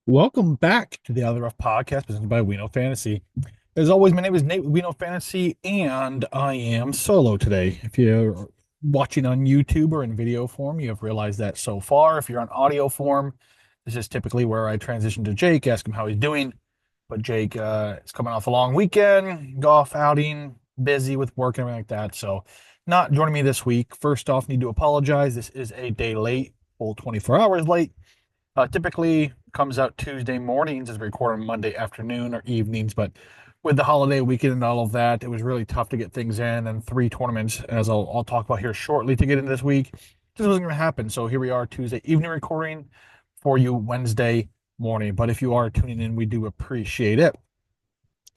Welcome back to the Other Rough podcast presented by We Know Fantasy. As always, my name is Nate with We Know Fantasy, and I am solo today. If you're watching on YouTube or in video form, you have realized that so far. If you're on audio form, this is typically where I transition to Jake, ask him how he's doing. But Jake is coming off a long weekend, golf outing, busy with work and everything like that. So, not joining me this week. First off, need to apologize. This is a day late, full 24 hours late. Typically comes out Tuesday mornings as we record on Monday afternoon or evenings, but with the holiday weekend and all of that, it was really tough to get things in. And three tournaments, as I'll talk about here shortly, to get into this week, just wasn't going to happen. So here we are, Tuesday evening recording for you Wednesday morning. But if you are tuning in, we do appreciate it.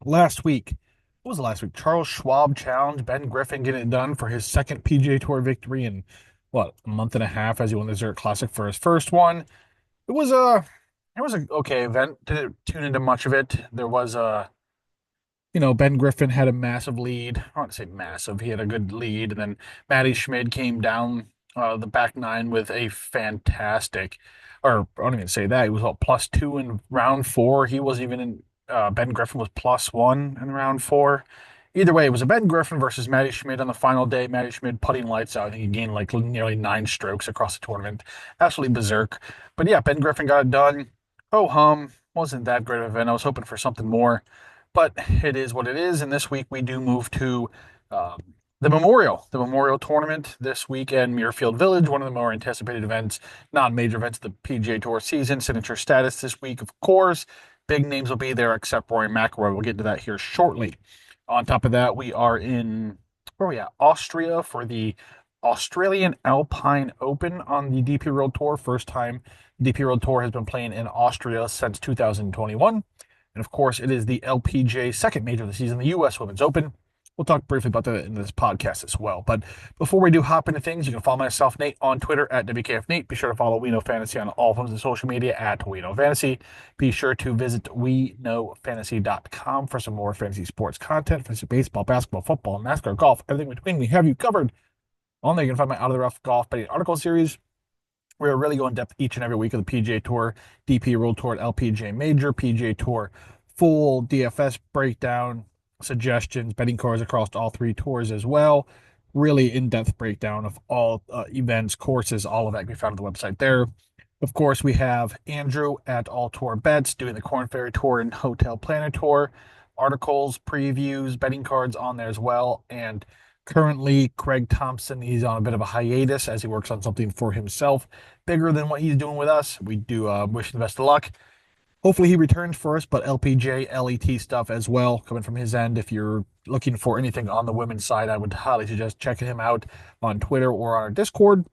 Last week, what was the last week? Charles Schwab Challenge, Ben Griffin getting it done for his second PGA Tour victory in what, a month and a half as he won the Zurich Classic for his first one. It was a okay event. Didn't tune into much of it. There was Ben Griffin had a massive lead. I don't want to say massive. He had a good lead, and then Matty Schmid came down the back nine with a fantastic, or I don't even say that. He was all +2 in round four. He wasn't even in. Ben Griffin was +1 in round four. Either way, it was a Ben Griffin versus Matty Schmid on the final day. Matty Schmid putting lights out. I think he gained like nearly 9 strokes across the tournament. Absolutely berserk. But yeah, Ben Griffin got it done. Oh hum, wasn't that great of an event. I was hoping for something more, but it is what it is. And this week we do move to um, the Memorial Tournament this week at Muirfield Village, one of the more anticipated events, non-major events of the PGA Tour season. Signature status this week, of course. Big names will be there except Rory McIlroy. We'll get into that here shortly. On top of that, we are in where are we at? Austria for the Australian Alpine Open on the DP World Tour. First time DP World Tour has been playing in Austria since 2021. And of course, it is the LPGA second major of the season, the U.S. Women's Open. We'll talk briefly about that in this podcast as well. But before we do hop into things, you can follow myself, Nate, on Twitter at WKFNate. Be sure to follow We Know Fantasy on all forms of social media at We Know Fantasy. Be sure to visit WeKnowFantasy.com for some more fantasy sports content, fantasy baseball, basketball, football, NASCAR, golf, everything between. We have you covered. On there, you can find my Out of the Rough Golf Betting article series. We're really going in depth each and every week of the PGA Tour, DP World Tour, LPGA Major, PGA Tour, full DFS breakdown, suggestions, betting cards across all three tours as well. Really in-depth breakdown of all events, courses, all of that can be found on the website there. Of course, we have Andrew at All Tour Bets doing the Corn Ferry Tour and Hotel Planner Tour. Articles, previews, betting cards on there as well. And currently, Craig Thompson, he's on a bit of a hiatus as he works on something for himself bigger than what he's doing with us. We do wish him the best of luck. Hopefully he returns for us, but LPJ, LET stuff as well coming from his end. If you're looking for anything on the women's side, I would highly suggest checking him out on Twitter or on our Discord.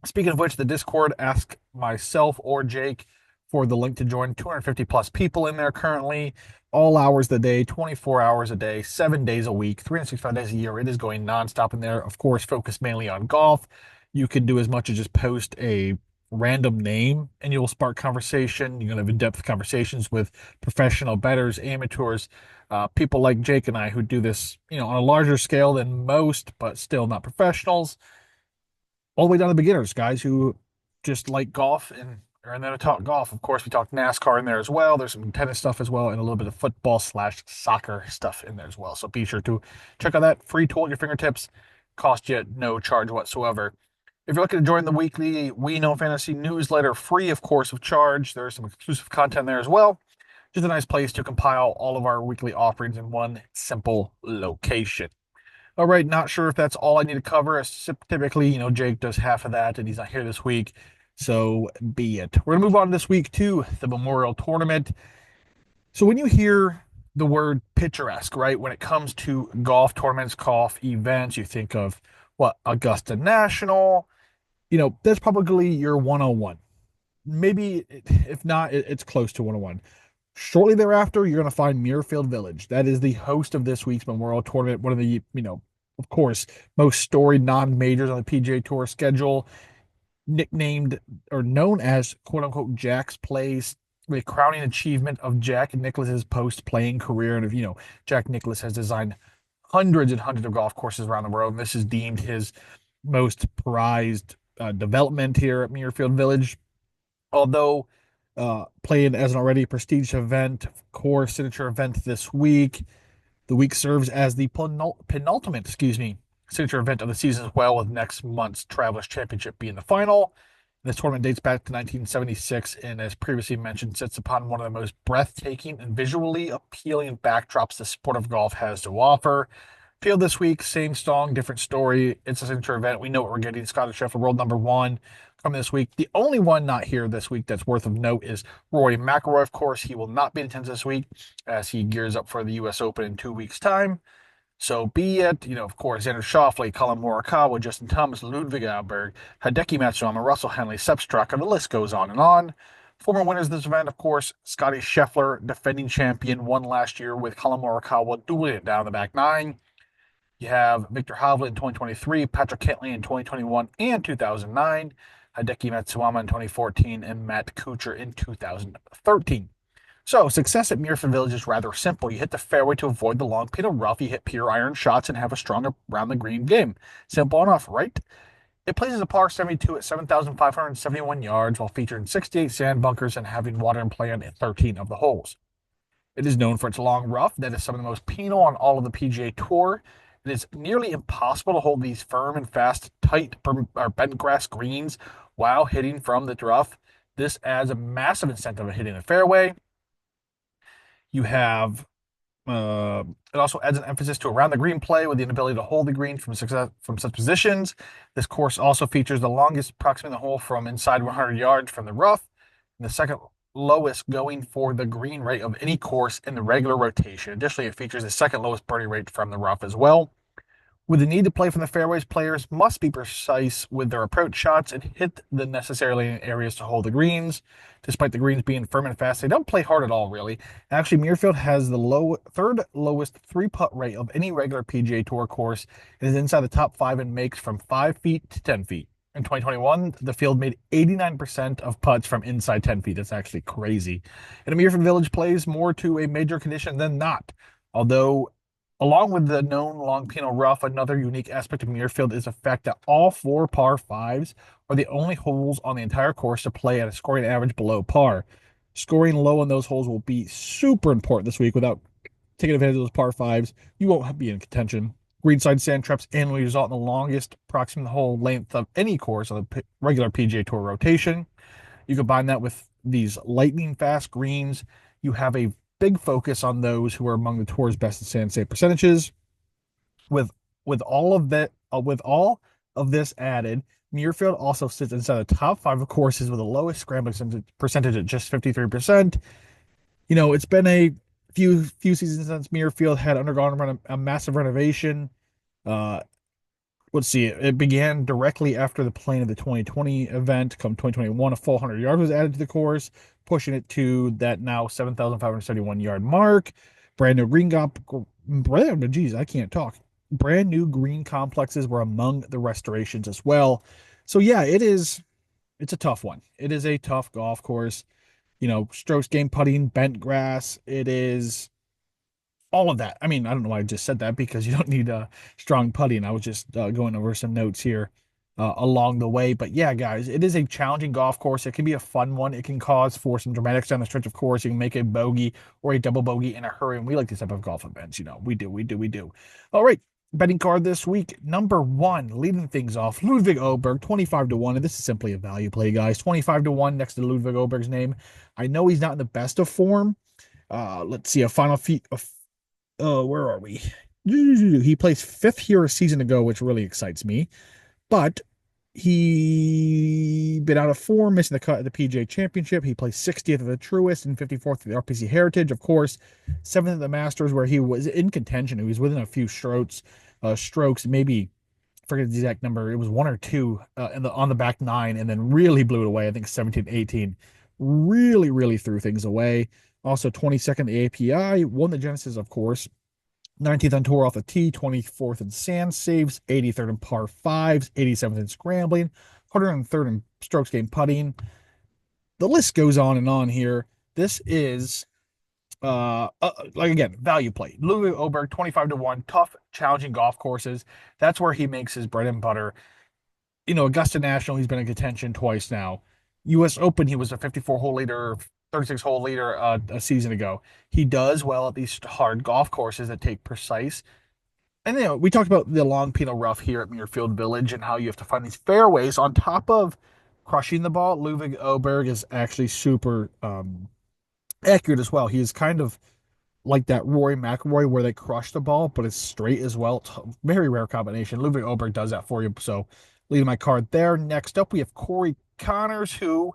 Speaking of which, the Discord, ask myself or Jake for the link to join. 250 plus people in there currently, all hours of the day, 24 hours a day, 7 days a week, 365 days a year. It is going nonstop in there. Of course, focused mainly on golf. You can do as much as just post a random name and you'll spark conversation. You're going to have in-depth conversations with professional bettors, amateurs, people like Jake and I who do this, on a larger scale than most, but still not professionals, all the way down to beginners, guys who just like golf and are in there to talk golf. Of course, we talk NASCAR in there as well. There's some tennis stuff as well, and a little bit of football/soccer stuff in there as well. So be sure to check out that free tool at your fingertips. Cost you no charge whatsoever. If you're looking to join the weekly We Know Fantasy newsletter, free, of course, of charge, there's some exclusive content there as well. Just a nice place to compile all of our weekly offerings in one simple location. All right, not sure if that's all I need to cover. Typically, Jake does half of that, and he's not here this week. So be it. We're going to move on this week to the Memorial Tournament. So when you hear the word picturesque, right, when it comes to golf tournaments, golf events, you think of what, Augusta National, that's probably your 101. Maybe if not, it's close to 101. Shortly thereafter, you're going to find Muirfield Village. That is the host of this week's Memorial Tournament, one of the, of course, most storied non-majors on the PGA Tour schedule, nicknamed or known as quote unquote Jack's Place, the crowning achievement of Jack Nicklaus's post-playing career. And if Jack Nicklaus has designed hundreds and hundreds of golf courses around the world, and this is deemed his most prized development here at Muirfield Village. Although playing as an already prestige event, core signature event this week. The week serves as the penultimate, signature event of the season as well, with next month's Travelers Championship being the final. This tournament dates back to 1976 and, as previously mentioned, sits upon one of the most breathtaking and visually appealing backdrops the sport of golf has to offer. Field this week, same song, different story. It's a signature event. We know what we're getting. Scotty Scheffler, world number one, coming this week. The only one not here this week that's worth of note is Rory McIlroy. Of course, he will not be in attendance this week as he gears up for the U.S. Open in 2 weeks' time. So be it, of course, Xander Schauffele, Colin Morikawa, Justin Thomas, Ludwig Aberg, Hideki Matsuyama, Russell Henley, Sepp Straka, the list goes on and on. Former winners of this event, of course, Scotty Scheffler, defending champion, won last year with Colin Morikawa dueling it down the back nine. You have Victor Hovland in 2023, Patrick Cantlay in 2021 and 2009, Hideki Matsuyama in 2014, and Matt Kuchar in 2013. So, success at Muirfield Village is rather simple. You hit the fairway to avoid the long pin of rough, you hit pure iron shots, and have a strong around the green game. Simple enough, right? It plays as a par 72 at 7,571 yards while featuring 68 sand bunkers and having water in play on 13 of the holes. It is known for its long rough that is some of the most penal on all of the PGA Tour. It is nearly impossible to hold these firm and fast, tight, or bent grass greens while hitting from the rough. This adds a massive incentive of hitting the fairway. You have it also adds an emphasis to around the green play with the inability to hold the green from such positions. This course also features the longest proximity the hole from inside 100 yards from the rough, and the second lowest going for the green rate of any course in the regular rotation. Additionally, it features the second lowest birdie rate from the rough as well. With the need to play from the fairways, players must be precise with their approach shots and hit the necessary areas to hold the greens. Despite the greens being firm and fast, they don't play hard at all, really. Actually, Muirfield has the third lowest three-putt rate of any regular PGA Tour course. It is inside the top five and makes from 5 feet to 10 feet. In 2021, the field made 89% of putts from inside 10 feet. That's actually crazy. And Muirfield Village plays more to a major condition than not. Although, along with the known long penal rough, another unique aspect of Muirfield is the fact that all four par fives are the only holes on the entire course to play at a scoring average below par. Scoring low on those holes will be super important this week. Without taking advantage of those par fives, you won't be in contention. Greenside sand traps annually result in the longest approximate hole length of any course on the regular PGA Tour rotation. You combine that with these lightning fast greens, you have a big focus on those who are among the tour's best in sand save percentages. With all of that, with all of this added, Muirfield also sits inside the top five of courses with the lowest scrambling percentage at just 53%. It's been a few seasons since Muirfield had undergone a massive renovation. Uh, let's see, it began directly after the playing of the 2020 event. Come 2021, a full 100 yards was added to the course, pushing it to that now 7,571 yard mark. Brand new geez, I can't talk. Brand new green complexes were among the restorations as well. So yeah, it's a tough one. It is a tough golf course. Strokes game putting, bent grass. It is all of that. I mean, I don't know why I just said that, because you don't need strong putting. I was just going over some notes here along the way. But yeah, guys, it is a challenging golf course. It can be a fun one. It can cause for some dramatics down the stretch of course. You can make a bogey or a double bogey in a hurry. And we like this type of golf events. We do. All right. Betting card this week, number one, leading things off, Ludwig Oberg, 25-1. And this is simply a value play, guys. 25-1 next to Ludwig Oberg's name. I know he's not in the best of form. Let's see, a final feet of where are we? He placed fifth here a season ago, which really excites me. But he been out of form, missing the cut at the PGA Championship. He placed 60th at the Truist and 54th at the RPC Heritage, of course. 7th at the Masters, where he was in contention. He was within a few strokes, maybe I forget the exact number. It was one or two on the back nine, and then really blew it away. I think 17, 18, really, really threw things away. Also 22nd the API, won the Genesis, of course. 19th on tour off the tee, 24th in sand saves, 83rd in par fives, 87th in scrambling, 103rd in strokes game putting. The list goes on and on here. This is like, again, value play. Ludwig Oberg, 25-1, tough, challenging golf courses. That's where he makes his bread and butter. Augusta National, he's been in contention twice now. U.S. Open, he was a 54-hole leader, 36-hole leader a season ago. He does well at these hard golf courses that take precise. And we talked about the long penal rough here at Muirfield Village and how you have to find these fairways on top of crushing the ball. Ludwig Oberg is actually super accurate as well. He is kind of like that Rory McIlroy where they crush the ball, but it's straight as well. It's a very rare combination. Ludwig Oberg does that for you. So leaving my card there. Next up, we have Corey Conners, who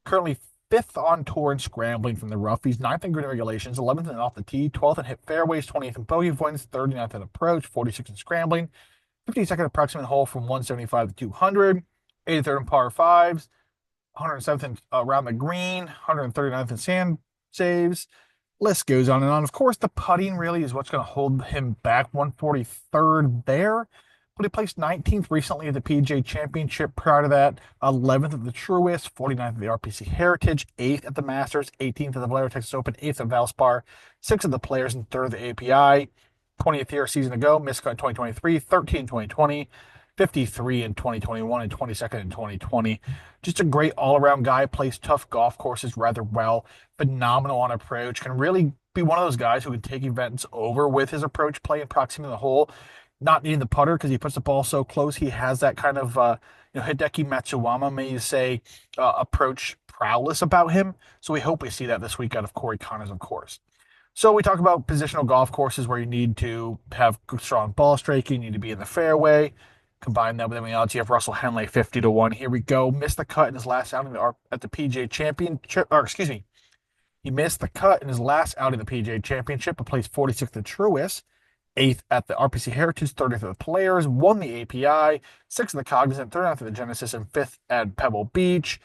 currently fifth on tour and scrambling from the rough. He's ninth in green regulations, 11th in off the tee, 12th in hit fairways, 20th in bogey avoidance, 39th in approach, 46th in scrambling, 52nd approximate hole from 175 to 200, 83rd in par fives, 107th in, around the green, 139th in sand saves. List goes on and on. Of course, the putting really is what's going to hold him back. 143rd there, but he placed 19th recently at the PGA Championship. Prior to that, 11th at the Truist, 49th at the RPC Heritage, 8th at the Masters, 18th at the Valero Texas Open, 8th at Valspar, 6th at the Players, and 3rd at the API. 20th year season ago, miscut in 2023, 13 in 2020, 53 in 2021, and 22nd in 2020. Just a great all-around guy, plays tough golf courses rather well, phenomenal on approach, can really be one of those guys who can take events over with his approach play and proximity to the hole, not needing the putter because he puts the ball so close. He has that kind of, Hideki Matsuyama, may you say, approach prowess about him. So we hope we see that this week out of Corey Conners, of course. So we talk about positional golf courses where you need to have strong ball striking, you need to be in the fairway. Combine that with everything else. You have Russell Henley 50-1. Here we go. Missed the cut in his last outing at the PGA Championship, or excuse me, he missed the cut in his last outing of the PGA Championship, but placed 46th at Truist, 8th at the RPC Heritage, 30th at the Players, won the API, 6th at the Cognizant, 39th at the Genesis, and 5th at Pebble Beach.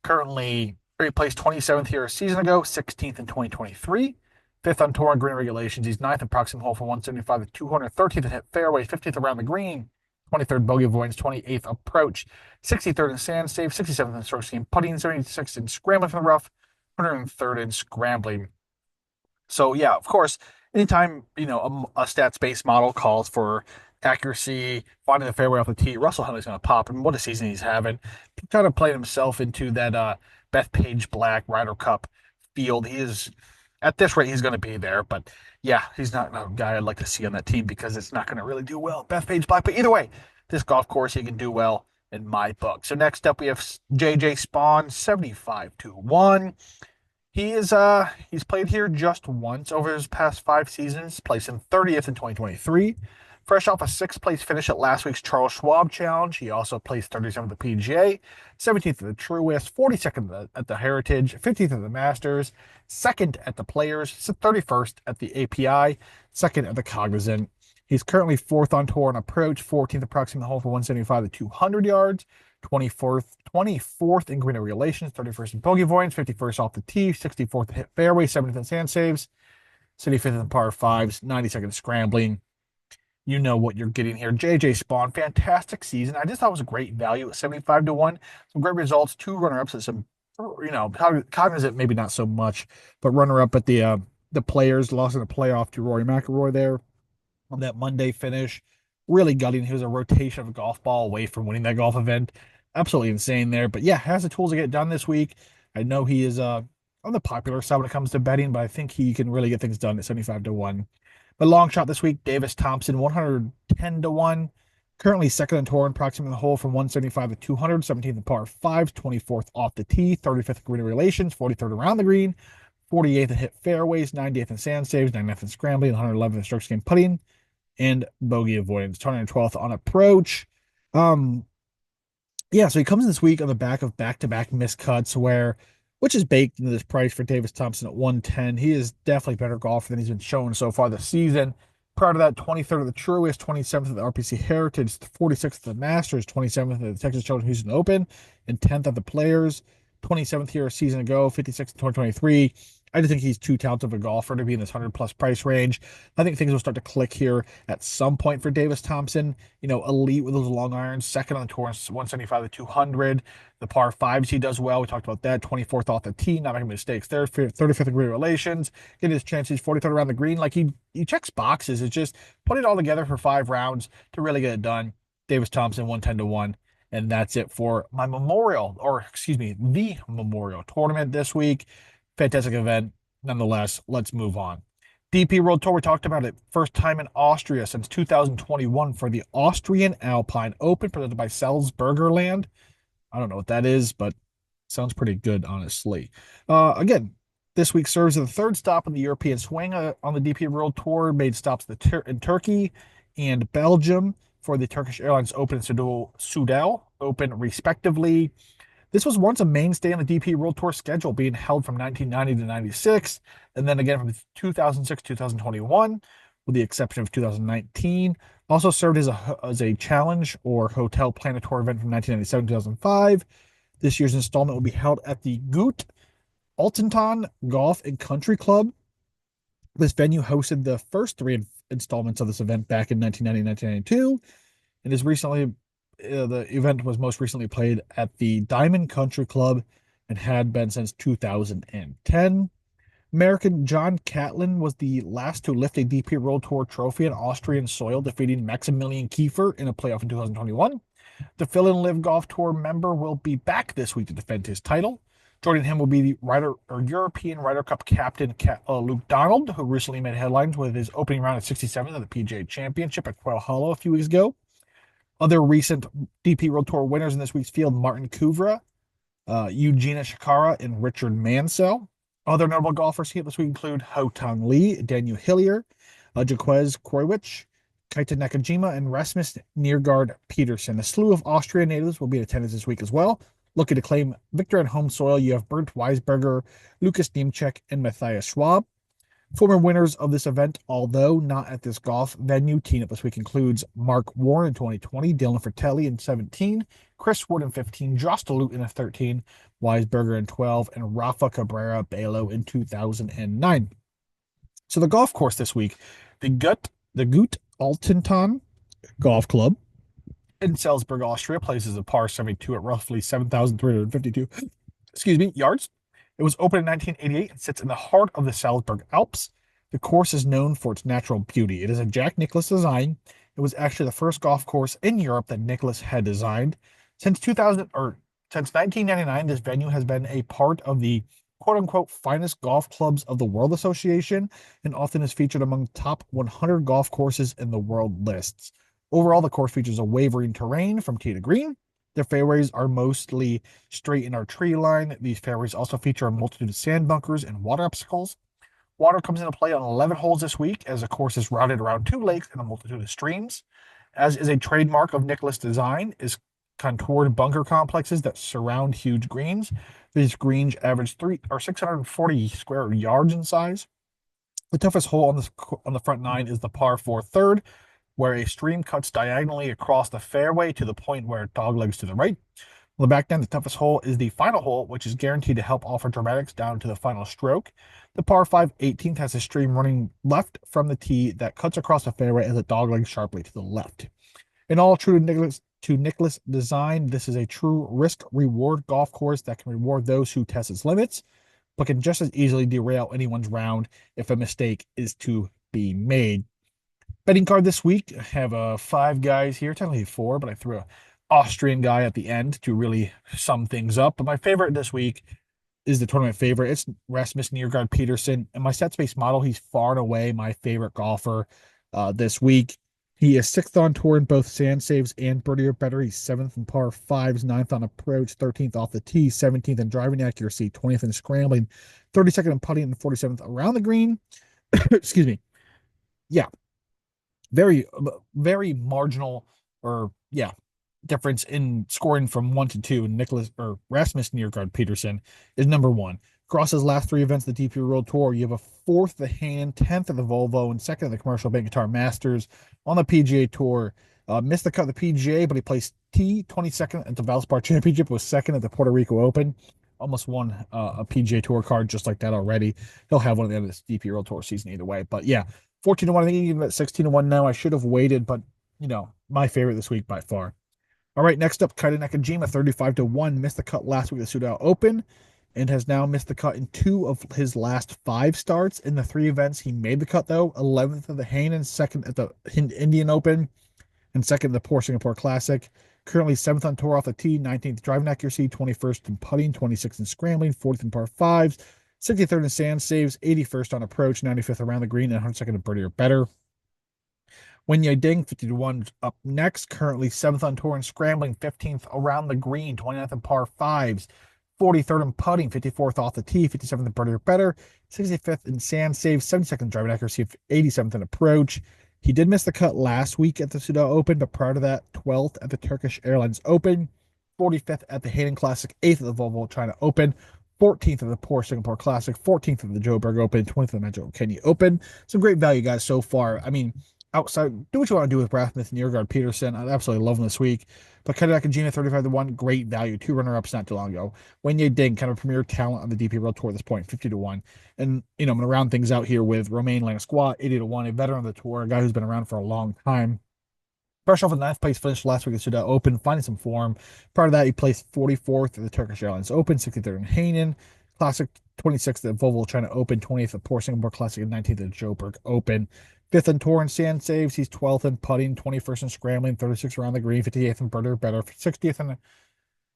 Currently, he placed 27th here a season ago, 16th in 2023. 5th on tour and green regulations. He's 9th in proximate hole for 175 to 200, 13th at hit fairway, 15th around the green, 23rd bogey avoidance, 28th approach, 63rd in sand save, 67th in strokes gained putting, 76th in scrambling from the rough, 103rd in scrambling. So yeah, of course, anytime a stats-based model calls for accuracy, finding the fairway off the tee, Russell Henley's going to pop. And what a season he's having! Kind of playing himself into that Bethpage Black Ryder Cup field. He is at this rate, he's going to be there. But yeah, he's not a guy I'd like to see on that team because it's not going to really do well. Bethpage Black. But either way, this golf course, he can do well in my book. So next up, we have JJ Spaun, 75-1. He's played here just once over his past 5 seasons, placing 30th in 2023. Fresh off a sixth-place finish at last week's Charles Schwab Challenge, he also placed 37th at the PGA, 17th at the Truist, 42nd at the Heritage, 15th at the Masters, 2nd at the Players, 31st at the API, 2nd at the Cognizant. He's currently 4th on tour on approach, 14th approximate hole for 175 to 200 yards, 24th in green regulations, 31st in bogey avoidance, 51st off the tee, 64th at hit fairway, 70th in sand saves, 75th in par fives, 92nd scrambling. You know what you're getting here. JJ Spaun, fantastic season. I just thought it was a great value at 75-1. Some great results, 2 runner-ups at some, Cognizant maybe not so much, but runner-up at the Players, lost in the playoff to Rory McIlroy there on that Monday finish. Really gutting. He was a rotation of a golf ball away from winning that golf event. Absolutely insane there. But yeah, has the tools to get it done this week. I know he is on the popular side when it comes to betting, but I think he can really get things done at 75-1. But long shot this week, Davis Thompson, 110-1. Currently second on tour and approximately the hole from 175 to 200, 17th in par 5, 24th off the tee, 35th in green relations, 43rd around the green, 48th in hit fairways, 90th in sand saves, 90th in scrambling, 111th in strokes gained putting, and bogey avoidance, 212th on approach. Yeah, so he comes in this week on the back of back-to-back miscuts which is baked into this price for Davis Thompson at 110. He is definitely better golfer than he's been showing so far this season. Prior to that, 23rd at the Truist, 27th at the RPC Heritage, 46th at the Masters, 27th at the Texas Children's Houston Open, and 10th at the Players. 27th here a season ago, 56th in 2023. I just think he's too talented of a golfer to be in this 100-plus price range. I think things will start to click here at some point for Davis Thompson. Elite with those long irons, second on tour, 175 to 200. The par fives, he does well. We talked about that. 24th off the tee, not making mistakes there. 35th in green relations, getting his chances. 43rd around the green. Like he checks boxes. It's just put it all together for 5 rounds to really get it done. Davis Thompson, 110-1. And that's it for my memorial, or excuse me, the memorial tournament this week. Fantastic event. Nonetheless, let's move on. DP World Tour, we talked about it. First time in Austria since 2021 for the Austrian Alpine Open, presented by Salzburgerland. I don't know what that is, but sounds pretty good, honestly. Again, this week serves as the third stop on the European swing on the DP World Tour. Made stops in Turkey and Belgium for the Turkish Airlines Open and Soudal Open, respectively. This was once a mainstay on the DP World Tour schedule, being held from 1990 to 96, and then again from 2006 to 2021, with the exception of 2019. Also served as a challenge or hotel Planet Tour event from 1997 to 2005. This year's installment will be held at the Gut Altenton Golf and Country Club. This venue hosted the first three installments of this event back in 1990 and 1992, and is recently the event was most recently played at the Diamond Country Club and had been since 2010. American John Catlin was the last to lift a DP World Tour trophy on Austrian soil, defeating Maximilian Kiefer in a playoff in 2021. The Fill and Live Golf Tour member will be back this week to defend his title. Joining him will be the European Ryder Cup captain Luke Donald, who recently made headlines with his opening round at 67th of the PGA Championship at Quail Hollow a few weeks ago. Other recent DP World Tour winners in this week's field: Martin Kuvra, Eugenia Shakara, and Richard Mansell. Other notable golfers here this week include Ho Tong Lee, Daniel Hillier, Jaquez Kroiwich, Keita Nakajima, and Rasmus Niergaard Peterson. A slew of Austrian natives will be in attendance this week as well. Looking to claim victory on home soil, you have Bernd Weisberger, Lucas Niemczek, and Matthias Schwab. Former winners of this event, although not at this golf venue, team up this week includes Mark Warren in 2020, Dylan Fratelli in 17, Chris Wood in 15, Josh DeLute in 13, Weisberger in 12, and Rafa Cabrera Bello in 2009. So the golf course this week, the Gut Altenton Golf Club in Salzburg, Austria, places a par 72 at roughly 7,352 yards. It was opened in 1988 and sits in the heart of the Salzburg Alps. The course is known for its natural beauty. It is a Jack Nicklaus design. It was actually the first golf course in Europe that Nicklaus had designed. Since 1999, this venue has been a part of the quote-unquote finest golf clubs of the World Association and often is featured among top 100 golf courses in the world lists. Overall, the course features a wavering terrain from tee to green. The fairways are mostly straight in our tree line. These fairways also feature a multitude of sand bunkers and water obstacles. Water comes into play on 11 holes this week, as the course is routed around 2 lakes and a multitude of streams. As is a trademark of Nicklaus design, is contoured bunker complexes that surround huge greens. These greens average 640 square yards in size. The toughest hole on the front nine is the par 4 third, where a stream cuts diagonally across the fairway to the point where it doglegs to the right. On the back nine, the toughest hole is the final hole, which is guaranteed to help offer dramatics down to the final stroke. The par 5 18th has a stream running left from the tee that cuts across the fairway as it doglegs sharply to the left. In all true to Nicklaus design, this is a true risk-reward golf course that can reward those who test its limits, but can just as easily derail anyone's round if a mistake is to be made. Betting card this week, I have 5 guys here, technically 4, but I threw an Austrian guy at the end to really sum things up. But my favorite this week is the tournament favorite. It's Rasmus Niergaard Peterson. And my set space model, he's far and away my favorite golfer this week. He is 6th on tour in both sand saves and birdie or better. He's 7th in par 5s, 9th on approach, 13th off the tee, 17th in driving accuracy, 20th in scrambling, 32nd in putting, and 47th around the green. Excuse me. Yeah. Very, very marginal difference in scoring from 1 to 2. Rasmus Niergaard Peterson is number 1. Across his last 3 events of the DP World Tour, you have a 4th at the Hand, 10th at the Volvo, and 2nd at the Commercial Bank Guitar Masters. On the PGA Tour, missed the cut of the PGA, but he placed 22nd at the Valspar Championship, was 2nd at the Puerto Rico Open. Almost won a PGA Tour card just like that already. He'll have one at the end of this DP World Tour season either way. But yeah, 14-1. I think he's even at 16-1 now. I should have waited, but my favorite this week by far. All right, next up, Keita Nakajima, 35-1, missed the cut last week at the Soudal Open, and has now missed the cut in 2 of his last 5 starts. In the 3 events, he made the cut though: 11th at the Hainan, 2nd at the Indian Open, and 2nd at the Port Singapore Classic. Currently 7th on tour off the tee, 19th driving accuracy, 21st in putting, 26th in scrambling, 40th in par fives, 63rd in sand saves, 81st on approach, 95th around the green, and 102nd in birdie or better. Wenye Ding, 50 to 1 up next. Currently 7th on tour and scrambling, 15th around the green, 29th in par fives, 43rd in putting, 54th off the tee, 57th in birdie or better, 65th in sand save, 72nd driving accuracy, 87th in approach. He did miss the cut last week at the Suda Open, but prior to that, 12th at the Turkish Airlines Open, 45th at the Hayden Classic, 8th at the Volvo China Open, 14th at the Porsche Singapore Classic, 14th at the Joburg Open, 20th at the Metro Kenya Open. Some great value, guys, so far. I mean, outside, do what you want to do with Rasmussen and Nørgaard Peterson. I absolutely love him this week. But Kedak and Gina, 35 to 1, great value. 2 runner-ups not too long ago. Wenye Ding, kind of premier talent on the DP World Tour at this point, 50 to 1. And, I'm going to round things out here with Romain Lannesquat, 80 to 1, a veteran of the tour, a guy who's been around for a long time. Fresh off a ninth place finish last week at Suda Open, finding some form. Prior to that, he placed 44th at the Turkish Airlines Open, 63rd in Hainan Classic, 26th at Volvo China Open, 20th at Porsche Singapore Classic, and 19th at Joburg Open. 5th in tour and sand saves. He's 12th in putting, 21st in scrambling, 36th around the green, 58th in birdie better, 60th in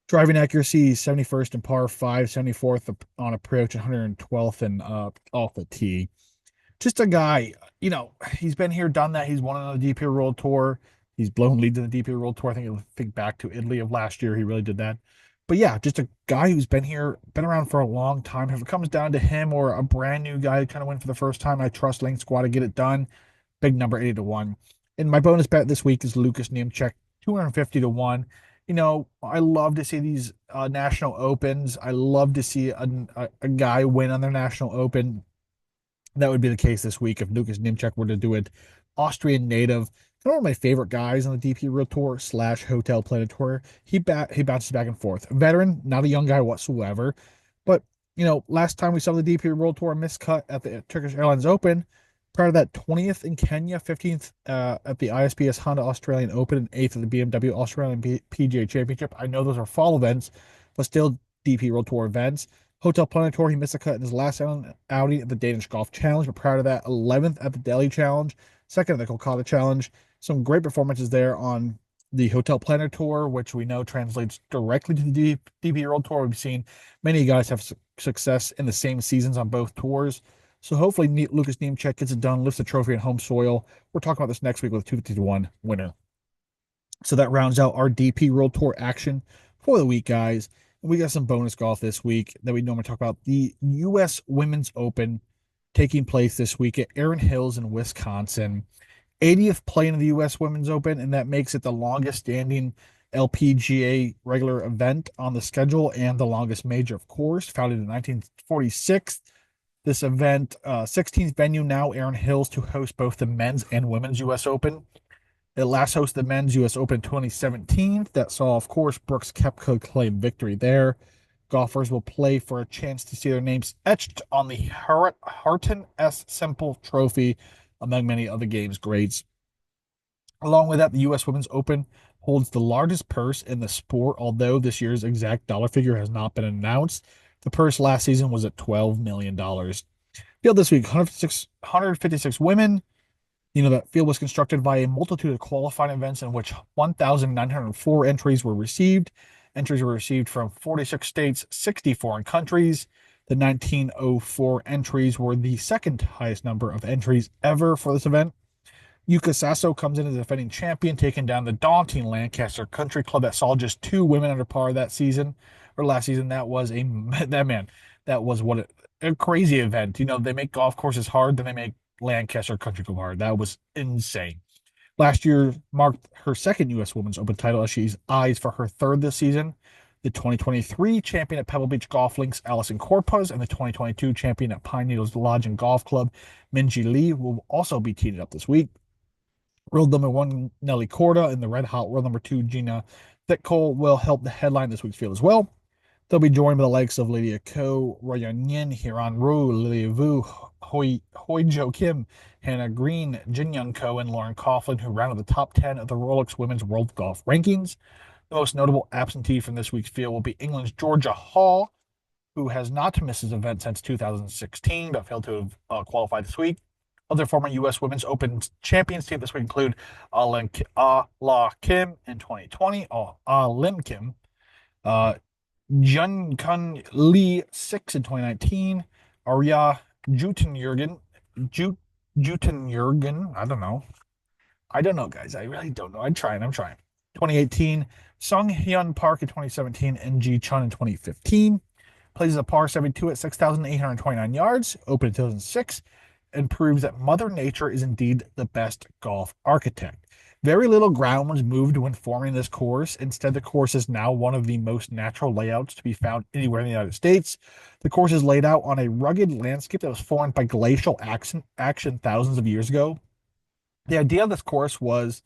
driving accuracy, 71st in par 5, 74th on approach, 112th in off the tee. Just a guy, he's been here, done that. He's won on the DP World Tour. He's blown leads in the DP World Tour. I think back to Italy of last year, he really did that. But yeah, just a guy who's been here, been around for a long time. If it comes down to him or a brand new guy kind of win for the first time, I trust Lannesquat to get it done. Big number, 80 to 1. And my bonus bet this week is Lukas Niemczyk, 250 to 1. I love to see these national opens. I love to see a guy win on their national open. That would be the case this week if Lukas Niemczyk were to do it. Austrian native, one of my favorite guys on the DP World Tour / Hotel Planet Tour. He bounces back and forth. Veteran, not a young guy whatsoever. But, last time we saw the DP World Tour miscut at the Turkish Airlines Open. Prior to that, 20th in Kenya, 15th at the ISPS Honda Australian Open, and 8th at the BMW Australian PGA Championship. I know those are fall events, but still DP World Tour events. Hotel Planet Tour, he missed a cut in his last outing at the Danish Golf Challenge, but prior to that, 11th at the Delhi Challenge, 2nd at the Kolkata Challenge. Some great performances there on the Hotel Planet Tour, which we know translates directly to the DP World Tour. We've seen many guys have success in the same seasons on both tours. So hopefully Lukas Niemczyk gets it done, lifts the trophy on home soil. We're talking about this next week with a 250 to 1 winner. So that rounds out our DP World Tour action for the week, guys. And we got some bonus golf this week that we normally talk about. The U.S. Women's Open taking place this week at Erin Hills in Wisconsin. 80th playing in the U.S. Women's Open, and that makes it the longest standing LPGA regular event on the schedule and the longest major, of course, founded in 1946. This event, 16th venue now, Erin Hills, to host both the men's and women's U.S. Open. It last hosted the men's U.S. Open 2017. That saw, of course, Brooks Koepka claim victory there. Golfers will play for a chance to see their names etched on the Harton S. Simple Trophy, among many other games grades. Along with that, the U.S. Women's Open holds the largest purse in the sport, although this year's exact dollar figure has not been announced. The purse last season was at $12 million. Field this week, 156 women. That field was constructed by a multitude of qualifying events in which 1,904 entries were received. Entries were received from 46 states, 60 foreign countries. The 1904 entries were the second highest number of entries ever for this event. Yuka Sasso comes in as a defending champion, taking down the daunting Lancaster Country Club that saw just 2 women under par that season, or last season. That was a crazy event. They make golf courses hard, then they make Lancaster Country Club hard. That was insane. Last year marked her second U.S. Women's Open title as she's eyes for her third this season. The 2023 champion at Pebble Beach Golf Links, Allison Corpuz, and the 2022 champion at Pine Needles Lodge and Golf Club, Minjee Lee, will also be teed up this week. World number 1, Nelly Korda, and the red hot world number 2, Gina Thickcole, will help the headline this week's field as well. They'll be joined by the likes of Lydia Ko, Royan Yin, Hiran Ru, Lilia Vu, Hoi Jo Kim, Hannah Green, Jin Young Ko, and Lauren Coughlin, who rounded the top 10 of the Rolex Women's World Golf Rankings. The most notable absentee from this week's field will be England's Georgia Hall, who has not missed his event since 2016, but failed to have qualified this week. Other former U.S. Women's Open champions team this week include La Kim in 2020, Lim Kim, uh, Jun Kun Lee 6 in 2019, Arya Jutenjurgen, Jutenjurgen, I don't know, guys. I really don't know. I'm trying. 2018, Sung Hyun Park in 2017, and Ji Chun in 2015. Plays a par 72 at 6,829 yards, open in 2006, and proves that Mother Nature is indeed the best golf architect. Very little ground was moved when forming this course. Instead, the course is now one of the most natural layouts to be found anywhere in the United States. The course is laid out on a rugged landscape that was formed by glacial action thousands of years ago. The idea of this course was,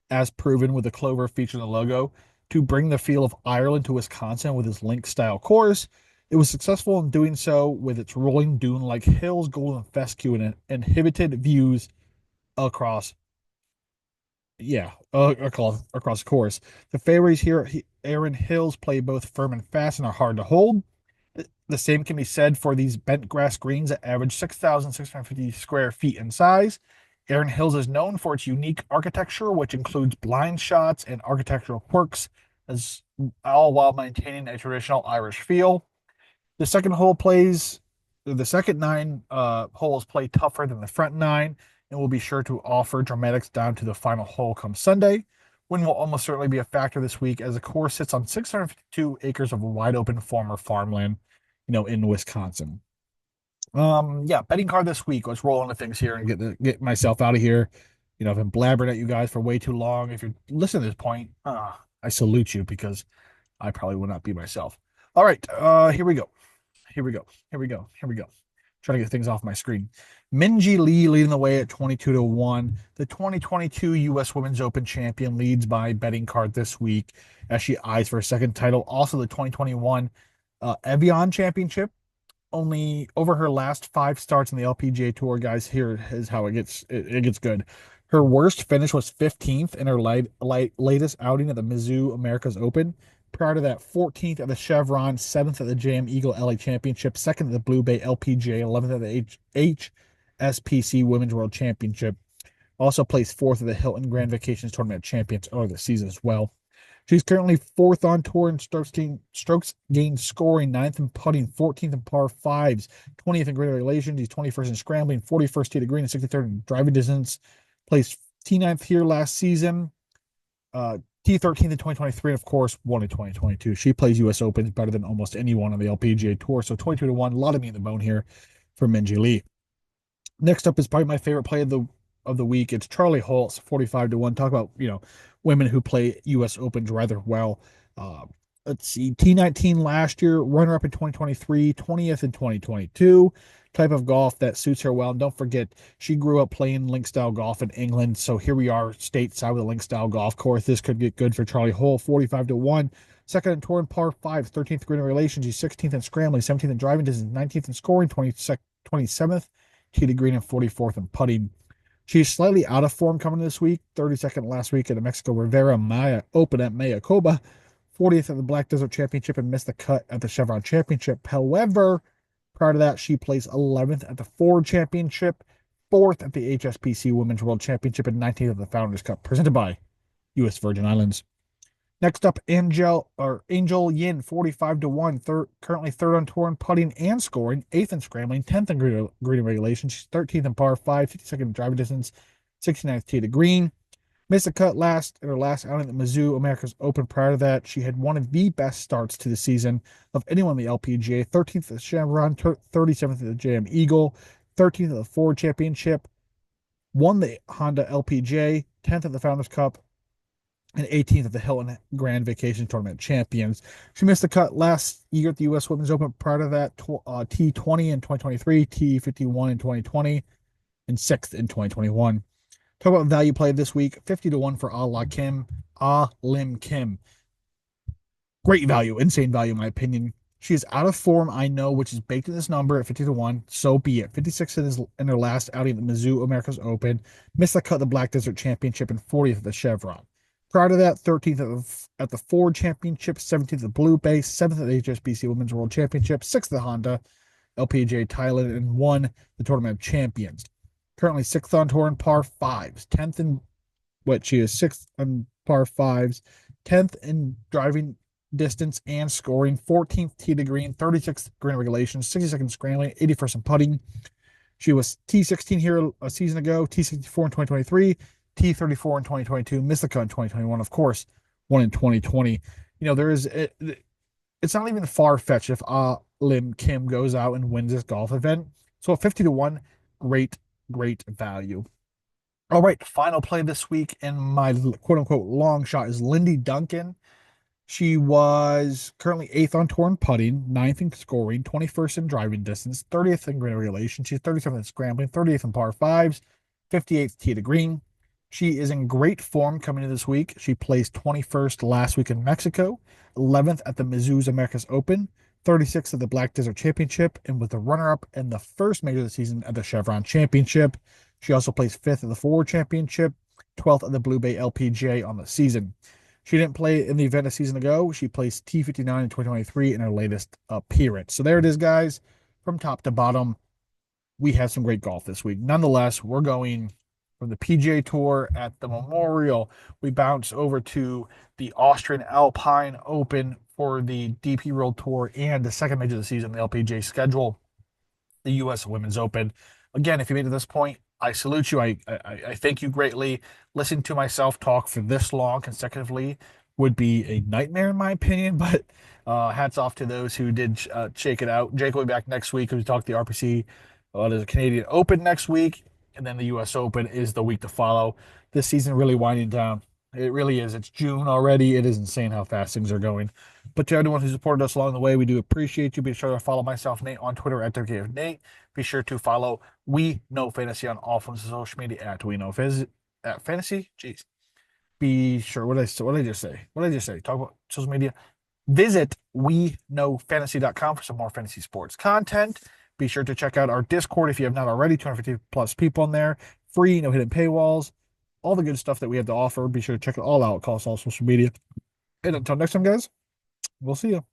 as proven with the clover featured in the logo, to bring the feel of Ireland to Wisconsin with its link-style course. It was successful in doing so with its rolling dune-like hills, golden fescue, and inhibited views across across the course. The fairways here at Erin Hills play both firm and fast and are hard to hold. The same can be said for these bent grass greens that average 6,650 square feet in size. Erin Hills is known for its unique architecture, which includes blind shots and architectural quirks, as all while maintaining a traditional Irish feel. The second nine holes play tougher than the front nine and will be sure to offer dramatics down to the final hole come Sunday. Wind will almost certainly be a factor this week as the course sits on 652 acres of wide open former farmland, in Wisconsin. Betting card this week. Let's roll into things here and get myself out of here. I've been blabbering at you guys for way too long. If you're listening to this point, I salute you because I probably will not be myself. All right, here we go. Trying to get things off my screen. Minjee Lee leading the way at 22-1. The 2022 U.S. Women's Open champion leads by betting card this week as she eyes for a second title. Also, the 2021 Evian Championship. Only over her last 5 starts in the LPGA Tour, guys. Here is how it gets good. Her worst finish was 15th in her latest outing at the Mizzou Americas Open. Prior to that, 14th at the Chevron, 7th at the JM Eagle LA Championship, 2nd at the Blue Bay LPGA, 11th at the HSBC Women's World Championship. Also placed 4th at the Hilton Grand Vacations Tournament Champions earlier this season as well. She's currently 4th on tour in strokes gained scoring, 9th in putting, 14th in par 5s, 20th in green regulation. She's 21st in scrambling, 41st tee to green, and 63rd in driving distance. Placed T9th here last season, T13th in 2023, and of course, won in 2022. She plays U.S. Opens better than almost anyone on the LPGA Tour. So 22-1, a lot of meat in the bone here for Minjee Lee. Next up is probably my favorite play of the week. It's Charley Holtz, 45-1. Talk about, women who play U.S. Opens rather well. Let's see, T19 last year, runner-up in 2023, 20th in 2022. Type of golf that suits her well. And don't forget, she grew up playing link-style golf in England. So here we are stateside with a link-style golf course. This could get good for Charley Holtz, 45-1. Second in tour in par 5, 13th green in relation. She's 16th in scrambling, 17th in driving distance, 19th in scoring, 27th tee to green, and 44th in putting. She's slightly out of form coming this week. 32nd last week at the Mexico Rivera Maya Open at Mayakoba. 40th at the Black Desert Championship and missed the cut at the Chevron Championship. However, prior to that, she placed 11th at the Ford Championship, 4th at the HSBC Women's World Championship, and 19th at the Founders Cup, presented by U.S. Virgin Islands. Next up, Angel Yin, 45-1, currently 3rd on tour in putting and scoring, 8th in scrambling, 10th in green regulation. She's 13th in par 5, 52nd in driving distance, 69th tee to green. Missed a cut in her last outing at the Mizzou Americas Open. Prior to that, she had one of the best starts to the season of anyone in the LPGA. 13th at the Chevron, 37th at the JM Eagle, 13th at the Ford Championship, won the Honda LPGA, 10th at the Founders Cup, and 18th at the Hilton Grand Vacation Tournament Champions. She missed the cut last year at the U.S. Women's Open. Prior to that, T20 in 2023, T51 in 2020, and 6th in 2021. Talk about value play this week. 50-1 for Lim Kim. Great value, insane value in my opinion. She is out of form, I know, which is baked in this number at 50-1. So be it. 56th in her last outing at the Mizzou Americas Open. Missed the cut at the Black Desert Championship and 40th at the Chevron. Prior to that, 13th at the Ford Championship, 17th at the Blue Bay, 7th at the HSBC Women's World Championship, 6th at the Honda LPGA Thailand, and won the Tournament of Champions. Currently 6th on tour in par fives, 10th in what she is 6th on par fives, 10th in driving distance and scoring, 14th tee to green, 36th green regulation, 62nd scrambling, 81st in putting. She was T16 here a season ago, T64 in 2023, T34 in 2022, missed the cut in 2021, of course, one in 2020. It's not even far fetched if Lim Kim goes out and wins this golf event. So at 50 to 1, great, great value. All right, final play this week in my quote unquote long shot is Lindy Duncan. She was currently 8th on tour in putting, 9th in scoring, 21st in driving distance, 30th in green regulation. She's 37th in scrambling, 38th in par fives, 58th tee to green. She is in great form coming into this week. She placed 21st last week in Mexico, 11th at the Mizzou's Americas Open, 36th at the Black Desert Championship, and was the runner-up in the first major of the season at the Chevron Championship. She also placed 5th at the Forward Championship, 12th at the Blue Bay LPGA on the season. She didn't play in the event a season ago. She placed T59 in 2023 in her latest appearance. So there it is, guys. From top to bottom, we have some great golf this week. Nonetheless, we're going from the PGA Tour at the Memorial. We bounce over to the Austrian Alpine Open for the DP World Tour and the second major of the season, the LPGA schedule, the U.S. Women's Open. Again, if you made it to this point, I salute you. I thank you greatly. Listening to myself talk for this long consecutively would be a nightmare in my opinion, but hats off to those who did shake it out. Jake will be back next week. We talk the RPC. There's a Canadian Open next week, and then the U.S. Open is the week to follow. This season really winding down. It really is. It's June already. It is insane how fast things are going. But to everyone who supported us along the way, we do appreciate you. Be sure to follow myself, Nate, on Twitter at WKFNate. Be sure to follow We Know Fantasy on all forms of social media at We Know Fantasy. Jeez. Be sure. What did I just say? What did I just say? Talk about social media. Visit WeKnowFantasy.com for some more fantasy sports content. Be sure to check out our Discord if you have not already. 250 plus people in there. Free, no hidden paywalls. All the good stuff that we have to offer. Be sure to check it all out across all social media. And until next time, guys, we'll see you.